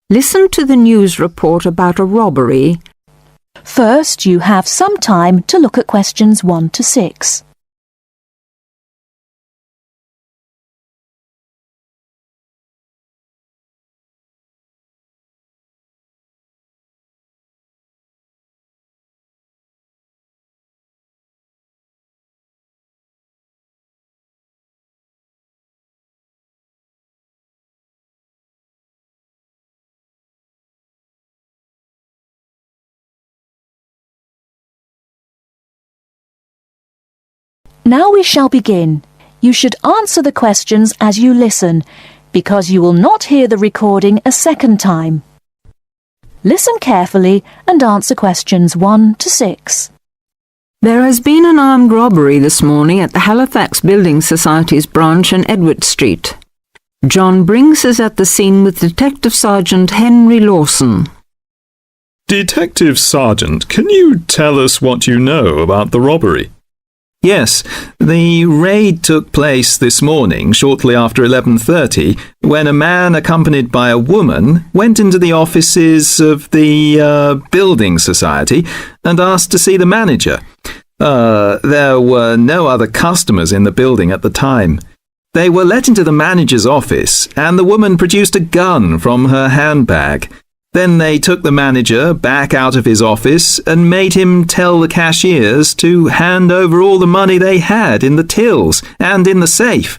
Listen to the news report about a robbery. First, you have some time to look at questions 1 to 6. Now we shall begin. You should answer the questions as you listen, because you will not hear the recording a second time. Listen carefully and answer questions 1 to 6. There has been an armed robbery this morning at the Halifax Building Society's branch in Edward Street. John Briggs is at the scene with Detective Sergeant Henry Lawson. Detective Sergeant, can you tell us what you know about the robbery? Yes, the raid took place this morning shortly after 11:30 when a man accompanied by a woman went into the offices of the building society and asked to see the manager. There were no other customers in the building at the time. They were let into the manager's office and the woman produced a gun from her handbag. Then they took the manager back out of his office and made him tell the cashiers to hand over all the money they had in the tills and in the safe.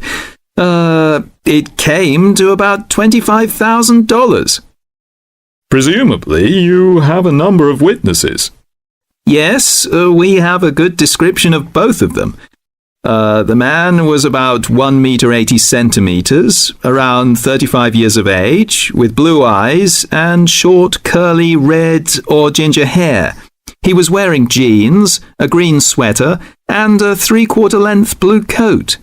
It came to about $25,000. Presumably, you have a number of witnesses. Yes, we have a good description of both of them. The man was about 1 meter 80 centimeters, around 35 years of age, with blue eyes and short curly red or ginger hair. He was wearing jeans, a green sweater, and a 3/4 length blue coat.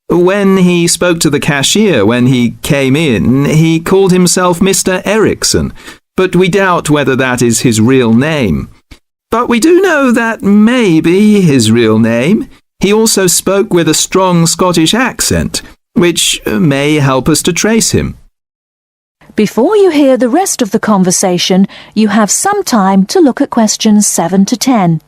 When he spoke to the cashier when he came in, he called himself Mr. Erickson, but we doubt whether that is his real name. But we do know that may be his real name. He also spoke with a strong Scottish accent, which may help us to trace him. Before you hear the rest of the conversation, you have some time to look at questions 7 to 10.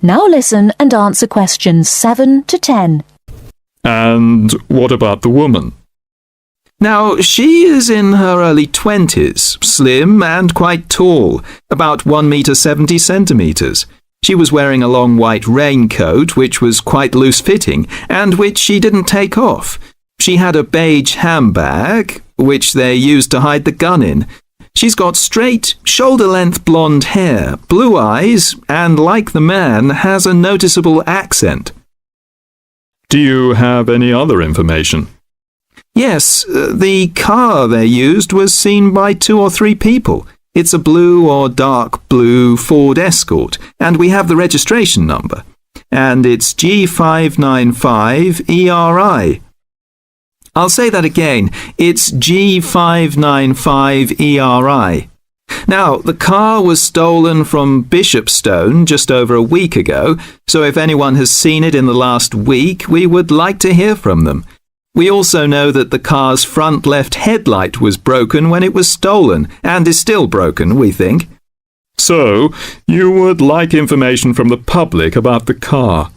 Now listen and answer questions 7 to 10. And what about the woman? Now, she is in her early 20s, slim and quite tall, about 1 meter 70 centimeters. She was wearing a long white raincoat, which was quite loose-fitting, and which she didn't take off. She had a beige handbag, which they used to hide the gun in. She's got straight, shoulder-length blonde hair, blue eyes, and like the man, has a noticeable accent. Do you have any other information? Yes, the car they used was seen by 2 or 3 people. It's a blue or dark blue Ford Escort, and we have the registration number. And it's G595ERI. I'll say that again. It's G595ERI. Now, the car was stolen from Bishopstone just over a week ago, so if anyone has seen it in the last week, we would like to hear from them. We also know that the car's front left headlight was broken when it was stolen, and is still broken, we think. So, you would like information from the public about the car?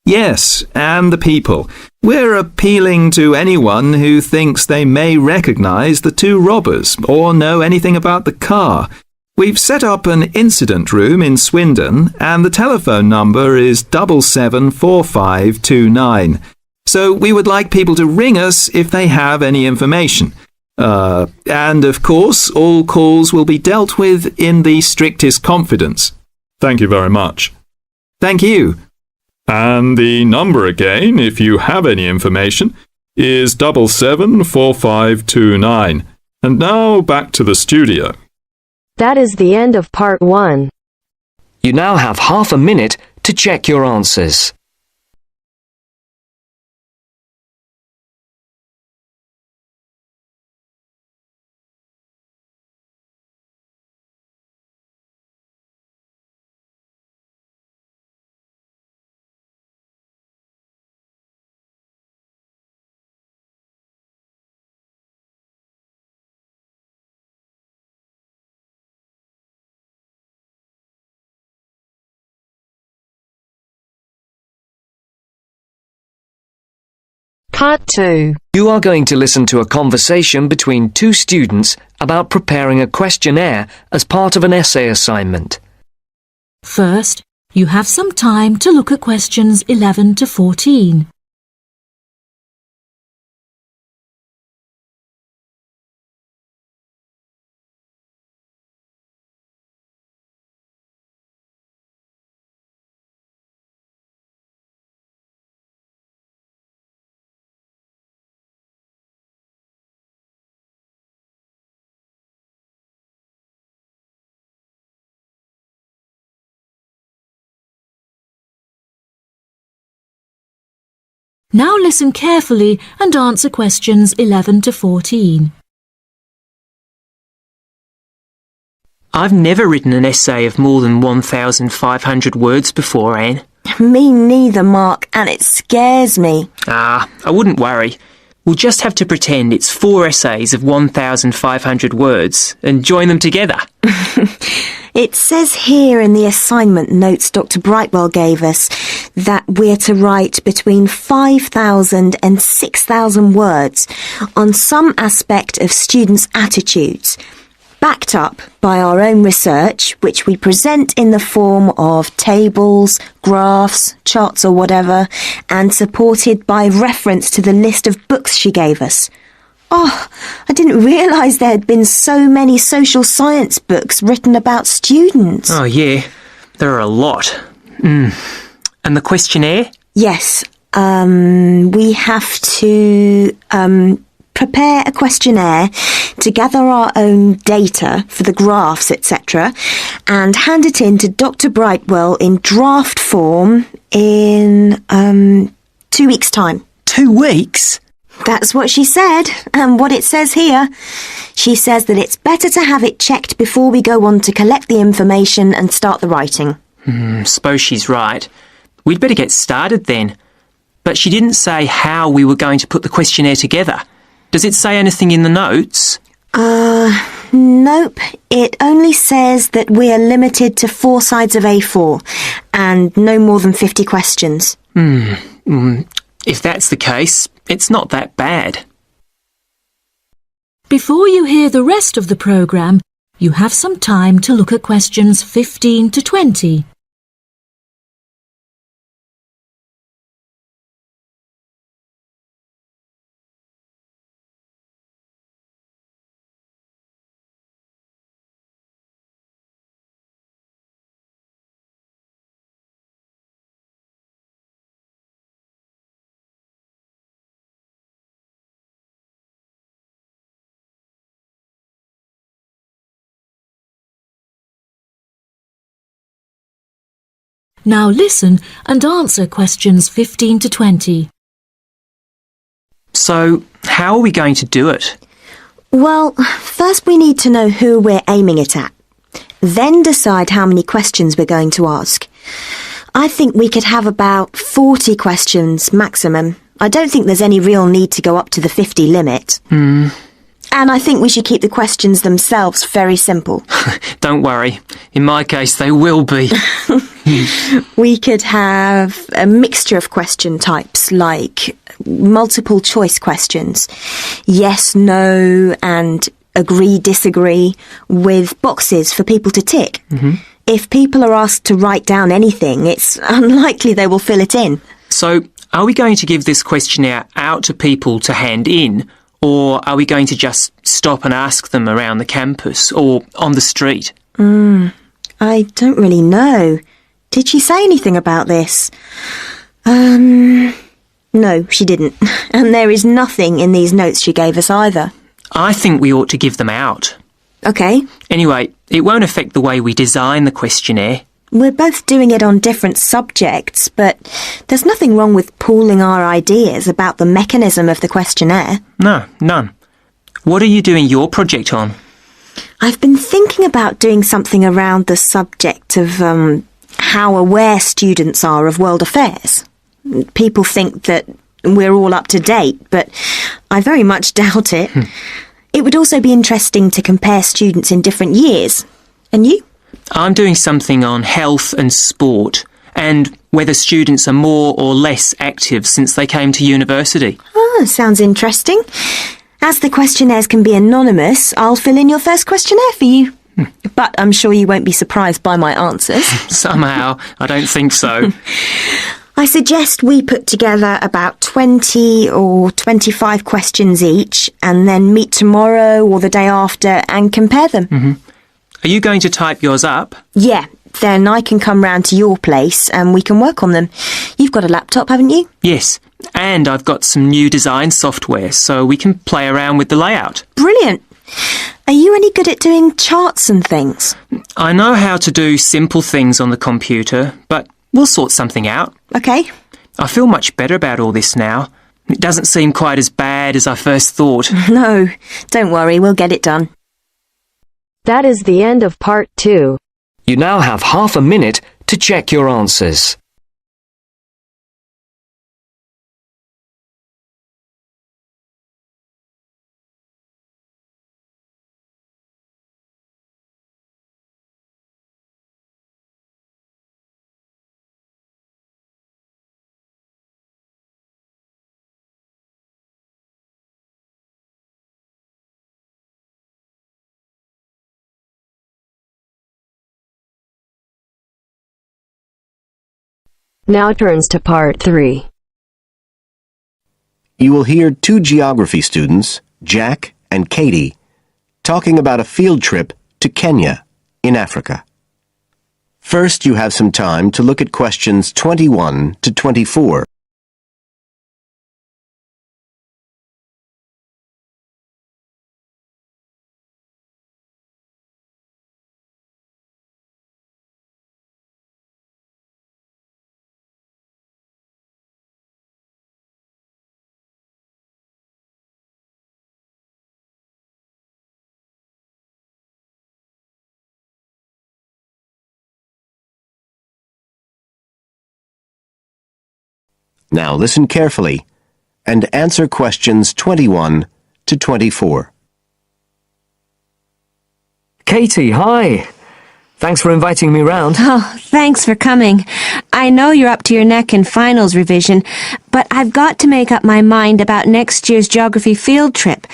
Yes, and the people. We're appealing to anyone who thinks they may recognise the 2 robbers or know anything about the car. We've set up an incident room in Swindon and the telephone number is 774529. So we would like people to ring us if they have any information. And of course, all calls will be dealt with in the strictest confidence. Thank you very much. Thank you. And the number again, if you have any information, is 774529. And now back to the studio. That is the end of part 1. You now have half a minute to check your answers. Part 2. You are going to listen to a conversation between two students about preparing a questionnaire as part of an essay assignment. First, you have some time to look at questions 11 to 14. Now listen carefully and answer questions 11 to 14. I've never written an essay of more than 1,500 words before, Anne. Me neither, Mark, and it scares me. I wouldn't worry. We'll just have to pretend it's 4 essays of 1,500 words and join them together. It says here in the assignment notes Dr. Brightwell gave us that we're to write between 5,000 and 6,000 words on some aspect of students' attitudes, backed up by our own research, which we present in the form of tables, graphs, charts or whatever, and supported by reference to the list of books she gave us. Oh, I didn't realise there had been so many social science books written about students. Oh, yeah. There are a lot. And the questionnaire? Yes. We have to prepare a questionnaire to gather our own data for the graphs, etc., and hand it in to Dr. Brightwell in draft form in 2 weeks' time. 2 weeks? That's what she said, and what it says here. She says that it's better to have it checked before we go on to collect the information and start the writing. Suppose she's right. We'd better get started then. But she didn't say how we were going to put the questionnaire together. Does it say anything in the notes? Nope. It only says that we are limited to 4 sides of A4 and no more than 50 questions. If that's the case, it's not that bad. Before you hear the rest of the programme, you have some time to look at questions 15 to 20. Now listen and answer questions 15 to 20. So, how are we going to do it? Well, first we need to know who we're aiming it at. Then decide how many questions we're going to ask. I think we could have about 40 questions maximum. I don't think there's any real need to go up to the 50 limit. And I think we should keep the questions themselves very simple. Don't worry. In my case, they will be. We could have a mixture of question types, like multiple choice questions, yes, no, and agree, disagree, with boxes for people to tick. If people are asked to write down anything, it's unlikely they will fill it in. So, are we going to give this questionnaire out to people to hand in, or are we going to just stop and ask them around the campus or on the street? I don't really know. Did she say anything about this? No, she didn't. And there is nothing in these notes she gave us either. I think we ought to give them out. OK. Anyway, it won't affect the way we design the questionnaire. We're both doing it on different subjects, but there's nothing wrong with pooling our ideas about the mechanism of the questionnaire. No, none. What are you doing your project on? I've been thinking about doing something around the subject of how aware students are of world affairs. People think that we're all up to date, but I very much doubt it. It would also be interesting to compare students in different years. And you? I'm doing something on health and sport, and whether students are more or less active since they came to university. Ah, sounds interesting. As the questionnaires can be anonymous, I'll fill in your first questionnaire for you. But I'm sure you won't be surprised by my answers. Somehow, I don't think so. I suggest we put together about 20 or 25 questions each and then meet tomorrow or the day after and compare them. Are you going to type yours up? Yeah, then I can come round to your place and we can work on them. You've got a laptop, haven't you? Yes, and I've got some new design software so we can play around with the layout. Brilliant. Are you any good at doing charts and things? I know how to do simple things on the computer, but we'll sort something out. OK. I feel much better about all this now. It doesn't seem quite as bad as I first thought. No, don't worry, we'll get it done. That is the end of part 2. You now have half a minute to check your answers. Now turns to part 3. You will hear two geography students, Jack and Katie, talking about a field trip to Kenya in Africa. First, you have some time to look at questions 21 to 24. Now listen carefully and answer questions 21 to 24. Katie, hi. Thanks for inviting me round. Oh, thanks for coming. I know you're up to your neck in finals revision, but I've got to make up my mind about next year's geography field trip,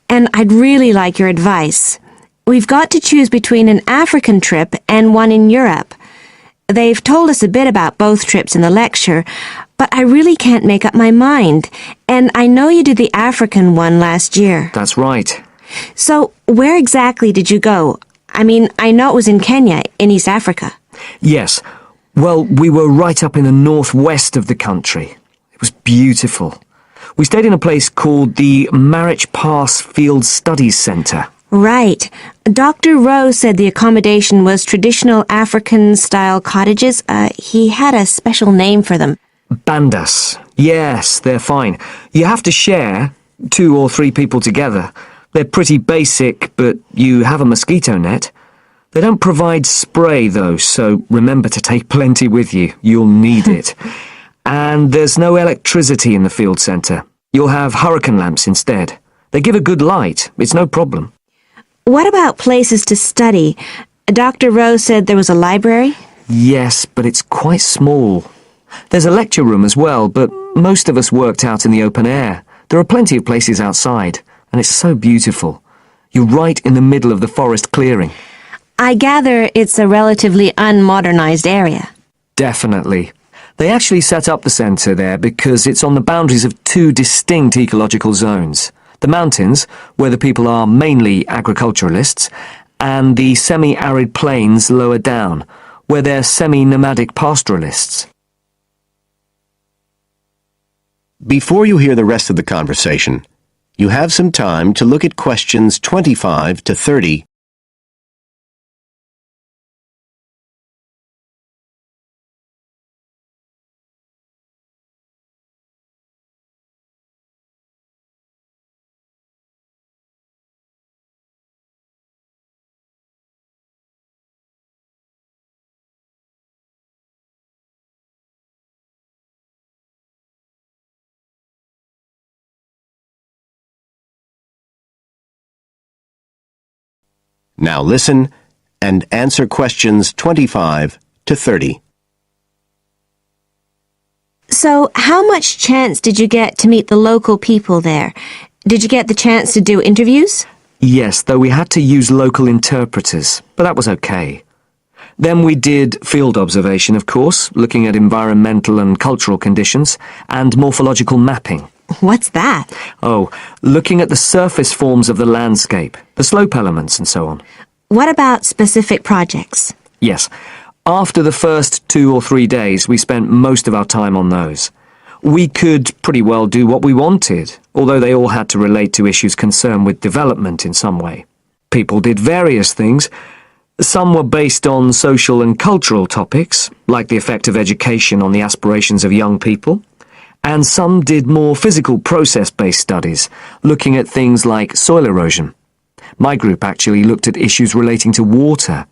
and I'd really like your advice. We've got to choose between an African trip and one in Europe. They've told us a bit about both trips in the lecture, but I really can't make up my mind, and I know you did the African one last year. That's right. So, where exactly did you go? I mean, I know it was in Kenya, in East Africa. Yes. Well, we were right up in the northwest of the country. It was beautiful. We stayed in a place called the Marich Pass Field Studies Centre. Right. Dr. Rose said the accommodation was traditional African-style cottages. He had a special name for them. Bandas. Yes, they're fine. You have to share, 2 or 3 people together. They're pretty basic, but you have a mosquito net. They don't provide spray, though, so remember to take plenty with you. You'll need it. And there's no electricity in the field centre. You'll have hurricane lamps instead. They give a good light. It's no problem. What about places to study? Dr. Rose said there was a library? Yes, but it's quite small. There's a lecture room as well, but most of us worked out in the open air. There are plenty of places outside, and it's so beautiful. You're right in the middle of the forest clearing. I gather it's a relatively unmodernized area. Definitely. They actually set up the centre there because it's on the boundaries of 2 distinct ecological zones. The mountains, where the people are mainly agriculturalists, and the semi-arid plains lower down, where they're semi-nomadic pastoralists. Before you hear the rest of the conversation, you have some time to look at questions 25 to 30 Now listen and answer questions 25 to 30. So, how much chance did you get to meet the local people there? Did you get the chance to do interviews? Yes, though we had to use local interpreters, but that was okay. Then we did field observation, of course, looking at environmental and cultural conditions, and morphological mapping. What's that? Oh, looking at the surface forms of the landscape, the slope elements and so on. What about specific projects? Yes. After the first 2 or 3 days, we spent most of our time on those. We could pretty well do what we wanted, although they all had to relate to issues concerned with development in some way. People did various things. Some were based on social and cultural topics, like the effect of education on the aspirations of young people, and some did more physical process-based studies, looking at things like soil erosion. My group actually looked at issues relating to water,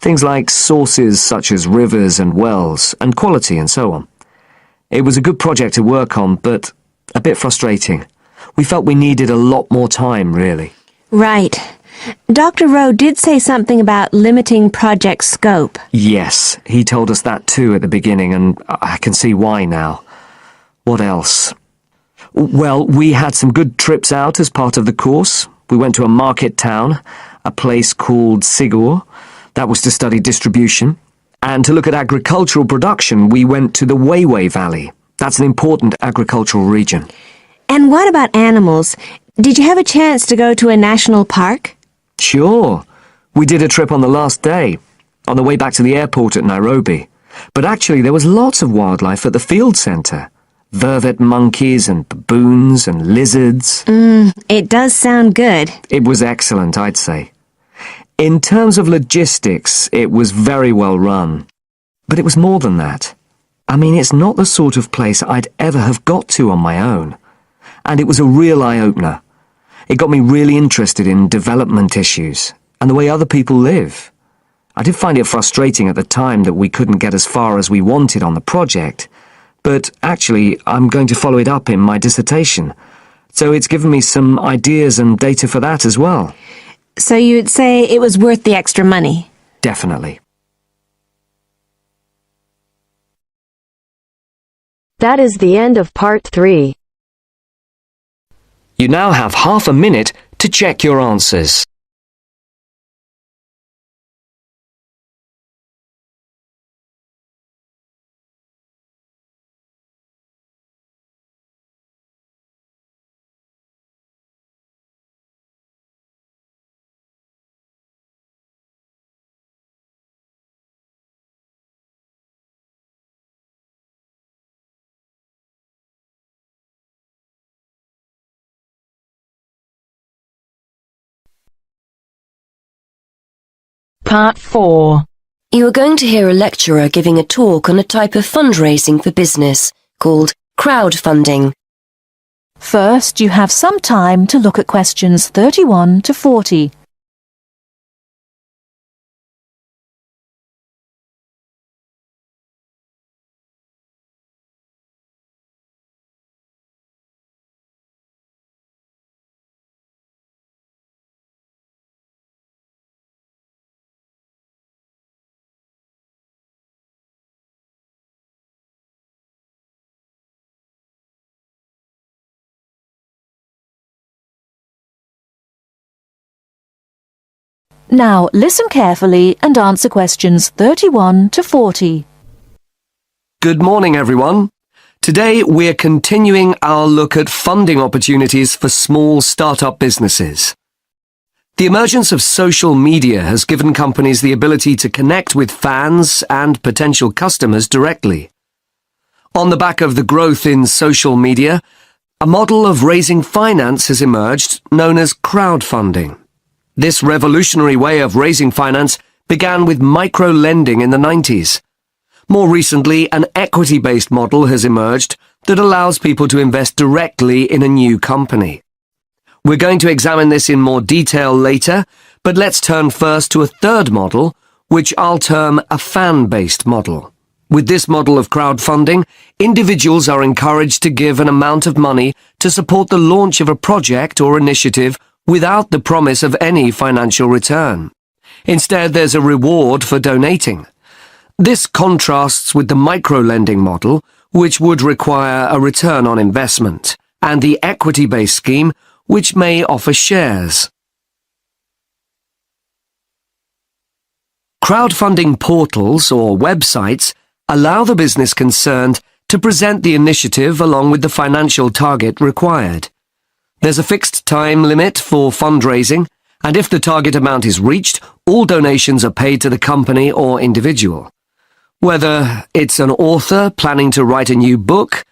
things like sources such as rivers and wells, and quality and so on. It was a good project to work on, but a bit frustrating. We felt we needed a lot more time, really. Right. Dr. Rowe did say something about limiting project scope. Yes, he told us that too at the beginning, and I can see why now. What else? Well, we had some good trips out as part of the course. We went to a market town, a place called Sigur. That was to study distribution. And to look at agricultural production, we went to the Weiwei Valley. That's an important agricultural region. And what about animals? Did you have a chance to go to a national park? Sure. We did a trip on the last day, on the way back to the airport at Nairobi. But actually there was lots of wildlife at the field centre. Vervet monkeys and baboons and lizards. It does sound good. It was excellent, I'd say. In terms of logistics, it was very well run. But it was more than that. I mean, it's not the sort of place I'd ever have got to on my own. And it was a real eye-opener. It got me really interested in development issues and the way other people live. I did find it frustrating at the time that we couldn't get as far as we wanted on the project, but actually I'm going to follow it up in my dissertation, so it's given me some ideas and data for that as well. So you'd say it was worth the extra money? Definitely. That is the end of part 3. You now have half a minute to check your answers. Part 4. You are going to hear a lecturer giving a talk on a type of fundraising for business called crowdfunding. First, you have some time to look at questions 31 to 40. Now, listen carefully and answer questions 31 to 40. Good morning, everyone. Today we're continuing our look at funding opportunities for small start-up businesses. The emergence of social media has given companies the ability to connect with fans and potential customers directly. On the back of the growth in social media, a model of raising finance has emerged known as crowdfunding. This revolutionary way of raising finance began with micro-lending in the 90s. More recently, an equity-based model has emerged that allows people to invest directly in a new company. We're going to examine this in more detail later, but let's turn first to a third model, which I'll term a fan-based model. With this model of crowdfunding, individuals are encouraged to give an amount of money to support the launch of a project or initiative without the promise of any financial return. Instead, there's a reward for donating. This contrasts with the micro-lending model, which would require a return on investment, and the equity-based scheme, which may offer shares. Crowdfunding portals or websites allow the business concerned to present the initiative along with the financial target required. There's a fixed time limit for fundraising, and if the target amount is reached, all donations are paid to the company or individual. Whether it's an author planning to write a new book,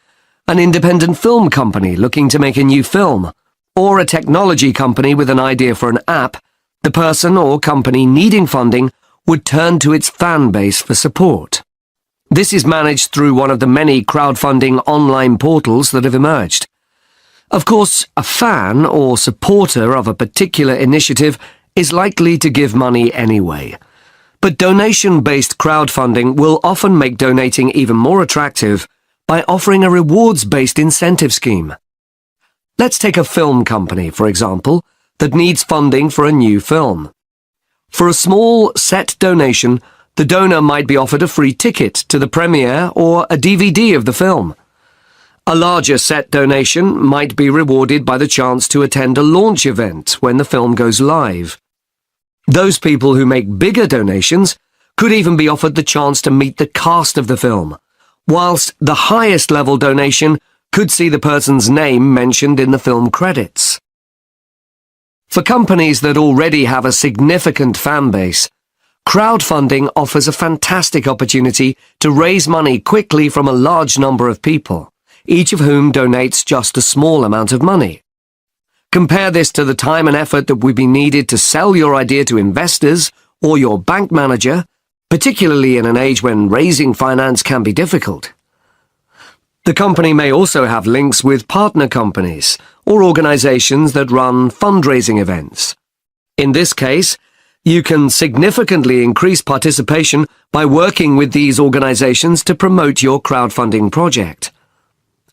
an independent film company looking to make a new film, or a technology company with an idea for an app, the person or company needing funding would turn to its fan base for support. This is managed through one of the many crowdfunding online portals that have emerged. Of course, a fan or supporter of a particular initiative is likely to give money anyway. But donation-based crowdfunding will often make donating even more attractive by offering a rewards-based incentive scheme. Let's take a film company, for example, that needs funding for a new film. For a small set donation, the donor might be offered a free ticket to the premiere or a DVD of the film. A larger set donation might be rewarded by the chance to attend a launch event when the film goes live. Those people who make bigger donations could even be offered the chance to meet the cast of the film, whilst the highest level donation could see the person's name mentioned in the film credits. For companies that already have a significant fan base, crowdfunding offers a fantastic opportunity to raise money quickly from a large number of people, each of whom donates just a small amount of money. Compare this to the time and effort that would be needed to sell your idea to investors or your bank manager, particularly in an age when raising finance can be difficult. The company may also have links with partner companies or organizations that run fundraising events. In this case, you can significantly increase participation by working with these organizations to promote your crowdfunding project.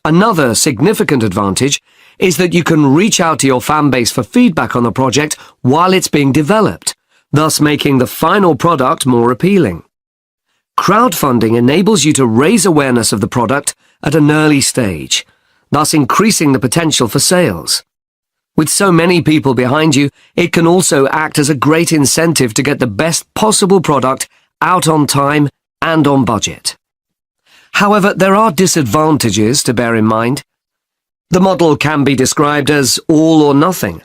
Another significant advantage is that you can reach out to your fan base for feedback on the project while it's being developed, thus making the final product more appealing. Crowdfunding enables you to raise awareness of the product at an early stage, thus increasing the potential for sales. With so many people behind you, it can also act as a great incentive to get the best possible product out on time and on budget. However, there are disadvantages to bear in mind. The model can be described as all or nothing.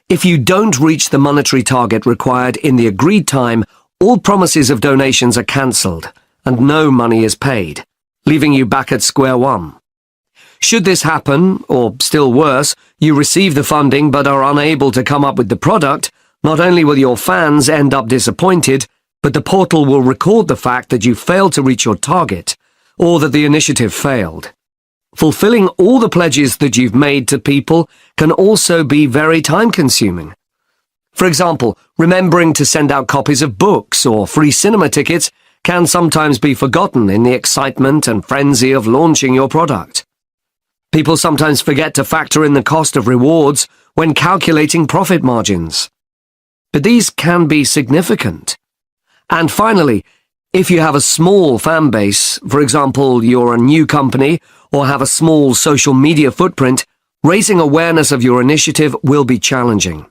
If you don't reach the monetary target required in the agreed time, all promises of donations are cancelled and no money is paid, leaving you back at square one. Should this happen, or still worse, you receive the funding but are unable to come up with the product, not only will your fans end up disappointed, but the portal will record the fact that you failed to reach your target, or that the initiative failed. Fulfilling all the pledges that you've made to people can also be very time-consuming. For example, remembering to send out copies of books or free cinema tickets can sometimes be forgotten in the excitement and frenzy of launching your product. People sometimes forget to factor in the cost of rewards when calculating profit margins. But these can be significant. And finally, if you have a small fan base, for example, you're a new company or have a small social media footprint, raising awareness of your initiative will be challenging.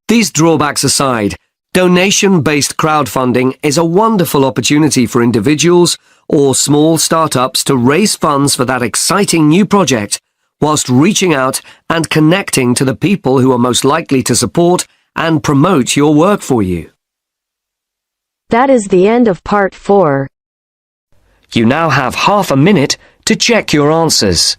These drawbacks aside, donation-based crowdfunding is a wonderful opportunity for individuals or small startups to raise funds for that exciting new project whilst reaching out and connecting to the people who are most likely to support and promote your work for you. That is the end of part 4. You now have half a minute to check your answers.